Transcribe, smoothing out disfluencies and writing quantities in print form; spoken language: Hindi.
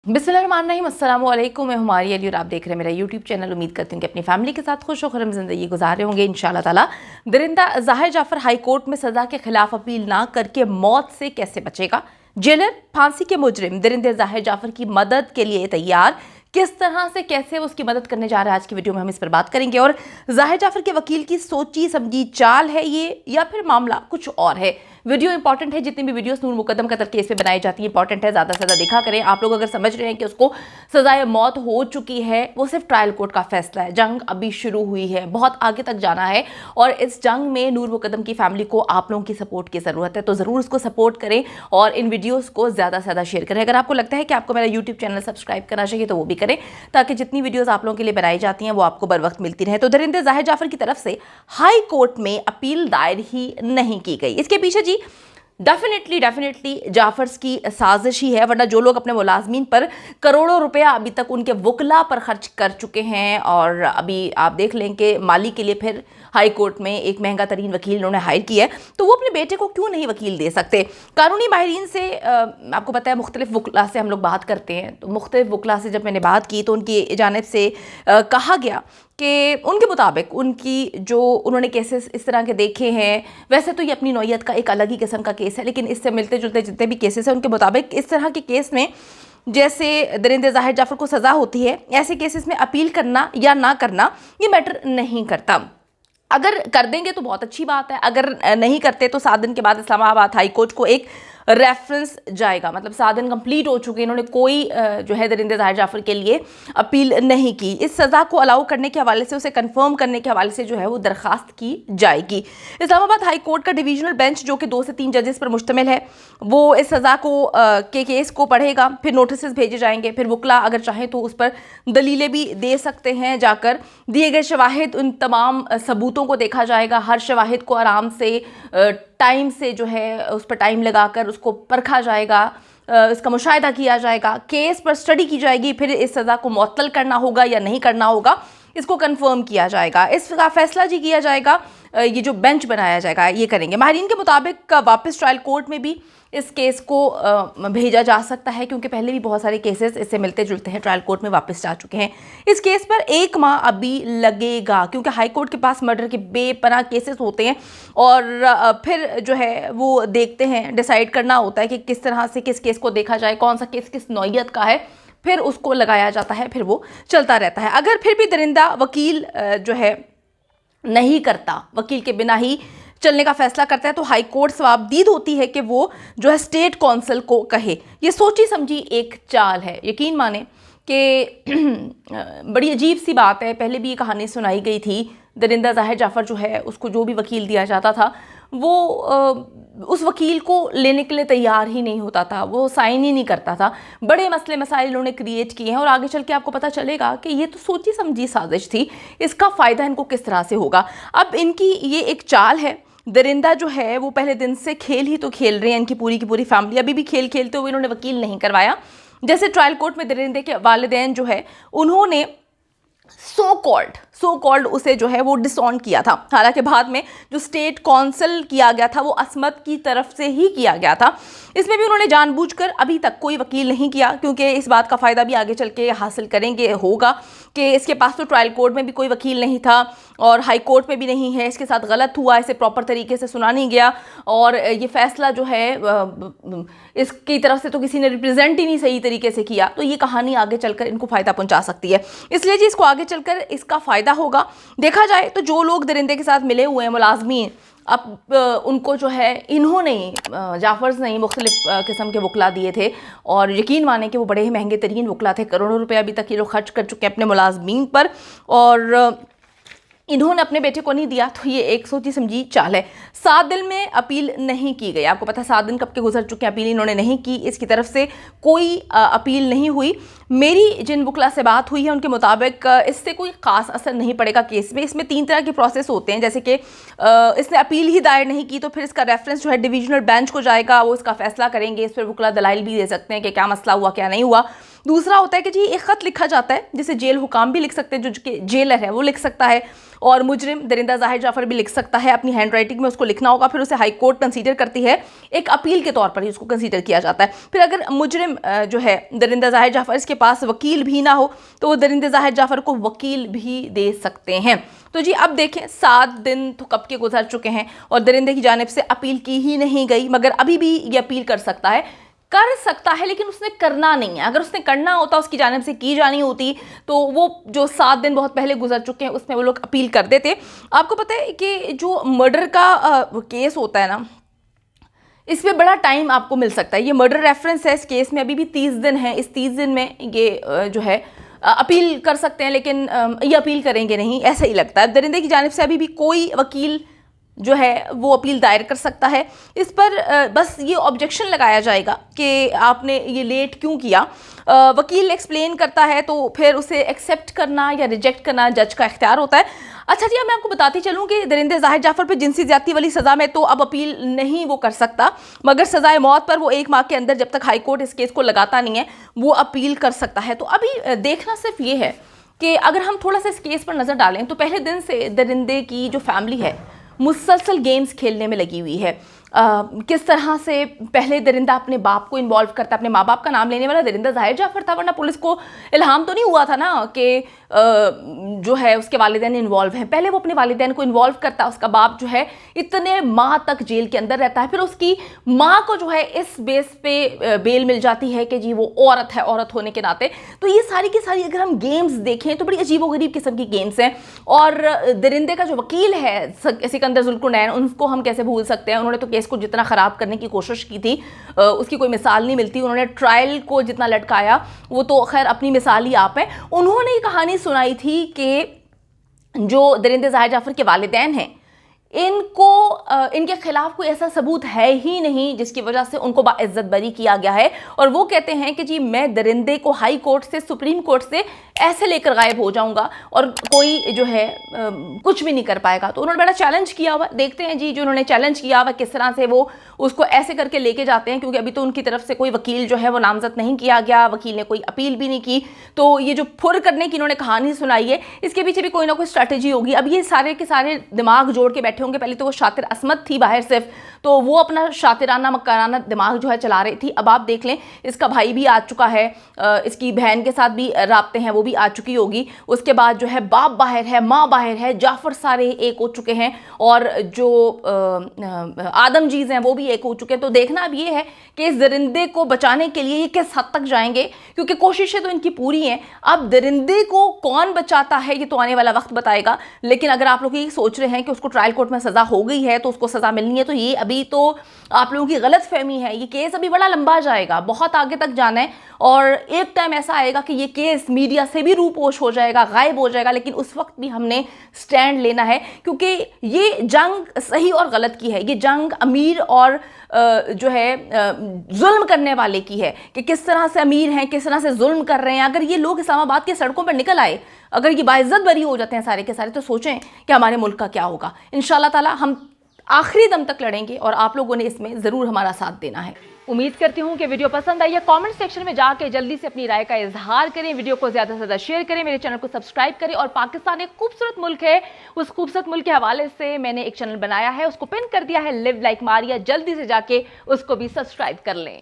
बिस्मिल्लाहिर्रहमानिर्रहीम, अस्सलाम वालेकुम। मैं हुमारी अली और आप देख रहे हैं मेरा यूट्यूब चैनल। उम्मीद करती हूँ कि अपनी फैमिली के साथ खुश खुरम ज़िंदगी गुजार रहे होंगे इंशाल्लाह ताला। दरिंदा ज़ाहिर जाफ़र हाई कोर्ट में सज़ा के खिलाफ अपील ना करके मौत से कैसे बचेगा? जेलर फांसी के मुजरिम दरिंदे ज़ाहिर जाफ़र की मदद के लिए तैयार, किस तरह से कैसे उसकी मदद करने जा रहा है, आज की वीडियो में हम इस पर बात करेंगे। और ज़ाहिर जाफ़र के वकील की सोची समझी चाल है ये, या फिर मामला कुछ और है? वीडियो इंपॉर्टेंट है। जितनी भी वीडियोस नूर मुकद्दम कत्ल केस पे बनाई जाती है इंपॉर्टेंट है, ज़्यादा से ज़्यादा देखा करें। आप लोग अगर समझ रहे हैं कि उसको सजाए मौत हो चुकी है, वो सिर्फ ट्रायल कोर्ट का फैसला है, जंग अभी शुरू हुई है, बहुत आगे तक जाना है और इस जंग में नूर मुकद्दम की फैमिली को आप लोगों की सपोर्ट की ज़रूरत है। तो ज़रूर उसको सपोर्ट करें और इन वीडियोज़ को ज़्यादा से ज़्यादा शेयर करें। अगर आपको लगता है कि आपको मेरा यूट्यूब चैनल सब्सक्राइब करना चाहिए तो वो भी करें, ताकि जितनी वीडियोज़ आप लोगों के लिए बनाई जाती हैं वो आपको बर वक्त मिलती रहे। तो दरिंदे ज़ाहिर जाफ़र की तरफ से हाई कोर्ट में अपील दायर ही नहीं की गई। इसके पीछे जी डेफिनेटली जाफर्स की साजिश ही है, वरना जो लोग अपने मुलाजमीन पर करोड़ों रुपया अभी तक उनके वकला पर खर्च कर चुके हैं, और अभी आप देख लें कि माली के लिए फिर हाई कोर्ट में एक महंगा तरीन वकील इन्होंने हायर किया है, तो वो अपने बेटे को क्यों नहीं वकील दे सकते? कानूनी माहिरीन से आपको पता है मुख्तलिफ वकला से हम लोग बात करते हैं, तो मुख्तलिफ वकला से जब मैंने बात की तो उनकी जानिब से कहा गया कि उनके मुताबिक उनकी जो उन्होंने केसेस इस तरह के देखे हैं, वैसे तो ये अपनी नौयत का एक अलग ही किस्म का केस है, लेकिन इससे मिलते जुलते जितने भी केसेस हैं उनके मुताबिक इस तरह के केस में जैसे दरिंदे ज़ाहिर जाफ़र को सज़ा होती है, ऐसे केसेस में अपील करना या ना करना ये मैटर नहीं करता। अगर कर देंगे तो बहुत अच्छी बात है, अगर नहीं करते तो 7 दिन के बाद इस्लामाबाद हाई कोर्ट को एक रेफरेंस जाएगा, मतलब 7 दिन कंप्लीट हो चुके, इन्होंने कोई जो है दरिंदे ज़ाहिर जाफ़र के लिए अपील नहीं की। इस सज़ा को अलाउ करने के हवाले से, उसे कंफर्म करने के हवाले से जो है वो दरख्वास्त की जाएगी। इस्लामाबाद हाई कोर्ट का डिवीजनल बेंच जो कि 2 से 3 जजेस पर मुश्तमिल है, वो इस सज़ा को के केस को पढ़ेगा, फिर नोटिस भेजे जाएंगे, फिर वकला अगर चाहें तो उस पर दलीलें भी दे सकते हैं जाकर। दिए गए शवाहिद, उन तमाम सबूतों को देखा जाएगा, हर शवाहिद को आराम से टाइम से जो है उस पर टाइम लगाकर उसको परखा जाएगा, इसका मुशाहिदा किया जाएगा, केस पर स्टडी की जाएगी, फिर इस सज़ा को मुअत्तल करना होगा या नहीं करना होगा इसको कंफर्म किया जाएगा, इसका फैसला जी किया जाएगा। ये जो बेंच बनाया जाएगा ये करेंगे। माहिरीन के मुताबिक वापस ट्रायल कोर्ट में भी इस केस को भेजा जा सकता है, क्योंकि पहले भी बहुत सारे केसेस इससे मिलते जुलते हैं ट्रायल कोर्ट में वापस जा चुके हैं। इस केस पर 1 माह अभी लगेगा, क्योंकि हाई कोर्ट के पास मर्डर के बेपनाह केसेस होते हैं और फिर जो है वो देखते हैं, डिसाइड करना होता है कि किस तरह से किस केस को देखा जाए, कौन सा केस किस नौयत का है, फिर उसको लगाया जाता है, फिर वो चलता रहता है। अगर फिर भी दरिंदा वकील जो है नहीं करता, वकील के बिना ही चलने का फैसला करता है, तो हाई कोर्ट सवाबदीद होती है कि वो जो है स्टेट कौंसिल को कहे। ये सोची समझी एक चाल है। यकीन माने कि बड़ी अजीब सी बात है, पहले भी ये कहानी सुनाई गई थी। दरिंदा ज़ाहिर जाफ़र जो है उसको जो भी वकील दिया जाता था वो उस वकील को लेने के लिए तैयार ही नहीं होता था, वो साइन ही नहीं करता था। बड़े मसले मसाइल उन्होंने क्रिएट किए हैं और आगे चल के आपको पता चलेगा कि ये तो सोची समझी साजिश थी, इसका फ़ायदा इनको किस तरह से होगा। अब इनकी ये एक चाल है। दरिंदा जो है वो पहले दिन से खेल ही तो खेल रहे हैं, इनकी पूरी की पूरी फैमिली अभी भी खेल खेलते हुए इन्होंने वकील नहीं करवाया। जैसे ट्रायल कोर्ट में दरिंदे के वालिदैन जो है उन्होंने सो कॉल्ड उसे जो है वो डिसऑन किया था, हालांकि बाद में जो स्टेट कौंसिल किया गया था वो असमत की तरफ से ही किया गया था। इसमें भी उन्होंने जानबूझकर अभी तक कोई वकील नहीं किया, क्योंकि इस बात का फ़ायदा भी आगे चल के हासिल करेंगे होगा कि इसके पास तो ट्रायल कोर्ट में भी कोई वकील नहीं था और हाई कोर्ट में भी नहीं है, इसके साथ गलत हुआ, इसे प्रॉपर तरीके से सुना नहीं गया और ये फैसला जो है इसकी तरफ से तो किसी ने रिप्रेजेंट ही नहीं सही तरीके से किया, तो ये कहानी आगे चलकर इनको फ़ायदा पहुंचा सकती है। इसलिए जी इसको आगे चलकर इसका फ़ायदा होगा। देखा जाए तो जो लोग दरिंदे के साथ मिले हुए हैं मुलाजमीन, अब उनको जो है इन्होंने जाफर्स ने मुख्तलिफ किस्म के वकला दिए थे और यकीन माने कि वो बड़े ही महंगे तरीन वकला थे। करोड़ों रुपए अभी तक ये लोग खर्च कर चुके हैं अपने मुलाजमीन पर और इन्होंने अपने बेटे को नहीं दिया, तो ये एक सोची समझी चाल है। 7 दिन में अपील नहीं की गई, आपको पता है 7 दिन कब के गुजर चुके हैं, अपील इन्होंने नहीं की, इसकी तरफ से कोई अपील नहीं हुई। मेरी जिन वकला से बात हुई है उनके मुताबिक इससे कोई ख़ास असर नहीं पड़ेगा केस में। इसमें 3 तरह के प्रोसेस होते हैं, जैसे कि इसने अपील ही दायर नहीं की तो फिर इसका रेफरेंस जो है डिवीजनल बेंच को जाएगा, वो इसका फैसला करेंगे। इस पर वकला दलाइल भी दे सकते हैं कि क्या मसला हुआ क्या नहीं हुआ। दूसरा होता है कि जी एक ख़त लिखा जाता है, जिसे जेल हुकाम भी लिख सकते हैं, जो जेलर है वो लिख सकता है, और मुजरिम दरिंदा ज़ाहिर जाफ़र भी लिख सकता है अपनी हैंड राइटिंग में, उसको लिखना होगा, फिर उसे हाई कोर्ट कंसीडर करती है, एक अपील के तौर पर ही उसको कंसीडर किया जाता है। फिर अगर मुजरिम जो है दरिंदा ज़ाहिर जाफ़र, इसके पास वकील भी ना हो तो वो दरिंदा ज़ाहिर जाफ़र को वकील भी दे सकते हैं। तो जी अब देखें 7 दिन तो कब के गुजर चुके हैं और दरिंदे की जानिब से अपील की ही नहीं गई, मगर अभी भी ये अपील कर सकता है, लेकिन उसने करना नहीं है। अगर उसने करना होता, उसकी जानिब से की जानी होती, तो वो जो 7 दिन बहुत पहले गुजर चुके हैं उसमें वो लोग अपील कर देते। आपको पता है कि जो मर्डर का केस होता है ना, इसमें बड़ा टाइम आपको मिल सकता है। ये मर्डर रेफरेंस है, इस केस में अभी भी 30 दिन है। इस 30 दिन में ये जो है अपील कर सकते हैं, लेकिन ये अपील करेंगे नहीं, ऐसा ही लगता है। दरिंदे की जानिब से अभी भी कोई वकील जो है वो अपील दायर कर सकता है। इस पर बस ये ऑब्जेक्शन लगाया जाएगा कि आपने ये लेट क्यों किया। वकील एक्सप्लेन करता है तो फिर उसे एक्सेप्ट करना या रिजेक्ट करना जज का इख्तियार होता है। अच्छा जी, अब मैं आपको बताती चलूँ कि दरिंदे ज़ाहिर जाफ़र पर जिनसी ज़्यादती वाली सज़ा में तो अब अपील नहीं वो कर सकता, मगर सज़ाए मौत पर वो 1 माह के अंदर, जब तक हाई कोर्ट इस केस को लगाता नहीं है, वो अपील कर सकता है। तो अभी देखना सिर्फ ये है कि अगर हम थोड़ा सा इस केस पर नज़र डालें तो पहले दिन से दरिंदे की जो फैमिली है मुसलसल गेम्स खेलने में लगी हुई है। किस तरह से पहले दरिंदा अपने बाप को इन्वॉल्व करता है, अपने माँ बाप का नाम लेने वाला दरिंदा ज़ाहिर जाफ़र था, वरना पुलिस को इल्हाम तो नहीं हुआ था ना कि जो है उसके वालिदैन इन्वॉल्व हैं। पहले वो अपने वालिदैन को इन्वॉल्व करता है। उसका बाप जो है इतने माह तक जेल के अंदर रहता है, फिर उसकी माँ को जो है इस बेस पे बेल मिल जाती है कि जी वो औरत है, औरत होने के नाते। तो ये सारी की सारी अगर हम गेम्स देखें तो बड़ी अजीबोगरीब किस्म की गेम्स हैं। और दरिंदे का जो वकील है सिकंदर जुल्कुनैन, उनको हम कैसे भूल सकते हैं। उन्होंने तो केस को जितना ख़राब करने की कोशिश की थी उसकी कोई मिसाल नहीं मिलती। उन्होंने ट्रायल को जितना लटकाया वो तो खैर अपनी मिसाल ही आप है। उन्होंने ये कहानी सुनाई थी कि जो दरिंदे ज़ाहिर जाफ़र के वालिदैन हैं, इनके खिलाफ कोई ऐसा सबूत है ही नहीं जिसकी वजह से उनको बाइज्जत बरी किया गया है। और वो कहते हैं कि जी मैं दरिंदे को हाई कोर्ट से, सुप्रीम कोर्ट से ऐसे लेकर गायब हो जाऊंगा और कोई जो है कुछ भी नहीं कर पाएगा। तो उन्होंने बड़ा चैलेंज किया हुआ। देखते हैं जी जो उन्होंने चैलेंज किया हुआ किस तरह से वो उसको ऐसे करके लेके जाते हैं, क्योंकि अभी तो उनकी तरफ से कोई वकील जो है वो नामजद नहीं किया गया, वकील ने कोई अपील भी नहीं की। तो ये जो फुर करने की इन्होंने कहानी सुनाई है, इसके पीछे भी कोई ना कोई स्ट्रैटेजी होगी। अब ये सारे के सारे दिमाग जोड़ के बैठे होंगे। पहले तो वो शातिर असमत थी बाहर सिर्फ, तो वो अपना शातिराना मक्काराना दिमाग जो है चला रही थी। अब आप देख लें इसका भाई भी आ चुका है, इसकी बहन के साथ भी राब्ते हैं वो भी आ चुकी होगी। उसके बाद जो है बाप बाहर है, माँ बाहर है, जाफ़र सारे एक हो चुके हैं और जो आदमजीज़ हैं वो भी एक हो चुके हैं। तो देखना अब ये है कि इस दरिंदे को बचाने के लिए ये किस हद तक जाएंगे, क्योंकि कोशिशें तो इनकी पूरी हैं। अब दरिंदे को कौन बचाता है ये तो आने वाला वक्त बताएगा। लेकिन अगर आप लोग ये सोच रहे हैं कि उसको ट्रायल कोर्ट में सज़ा हो गई है तो उसको सज़ा मिलनी है, तो ये अभी तो आप लोगों की गलत फहमी है। ये केस अभी बड़ा लंबा जाएगा, बहुत आगे तक जाना है और एक टाइम ऐसा आएगा कि ये केस मीडिया से भी रूपोश हो जाएगा, गायब हो जाएगा। लेकिन उस वक्त भी हमने स्टैंड लेना है, क्योंकि ये जंग सही और गलत की है। ये जंग अमीर और जो है जुल्म करने वाले की है कि किस तरह से अमीर हैं, किस तरह से जुल्म कर रहे हैं। अगर ये लोग इस्लामाबाद की सड़कों पर निकल आए, अगर ये बाइज्जत बरी हो जाते हैं सारे के सारे, तो सोचें कि हमारे मुल्क का क्या होगा। इंशाल्लाह ताला हम आखिरी दम तक लड़ेंगे और आप लोगों ने इसमें ज़रूर हमारा साथ देना है। उम्मीद करती हूँ कि वीडियो पसंद आई है। कमेंट सेक्शन में जाके जल्दी से अपनी राय का इजहार करें, वीडियो को ज़्यादा से ज़्यादा शेयर करें, मेरे चैनल को सब्सक्राइब करें। और पाकिस्तान एक खूबसूरत मुल्क है, उस खूबसूरत मुल्क के हवाले से मैंने एक चैनल बनाया है, उसको पिन कर दिया है, लिव लाइक मारिया। जल्दी से जाके उसको भी सब्सक्राइब कर लें।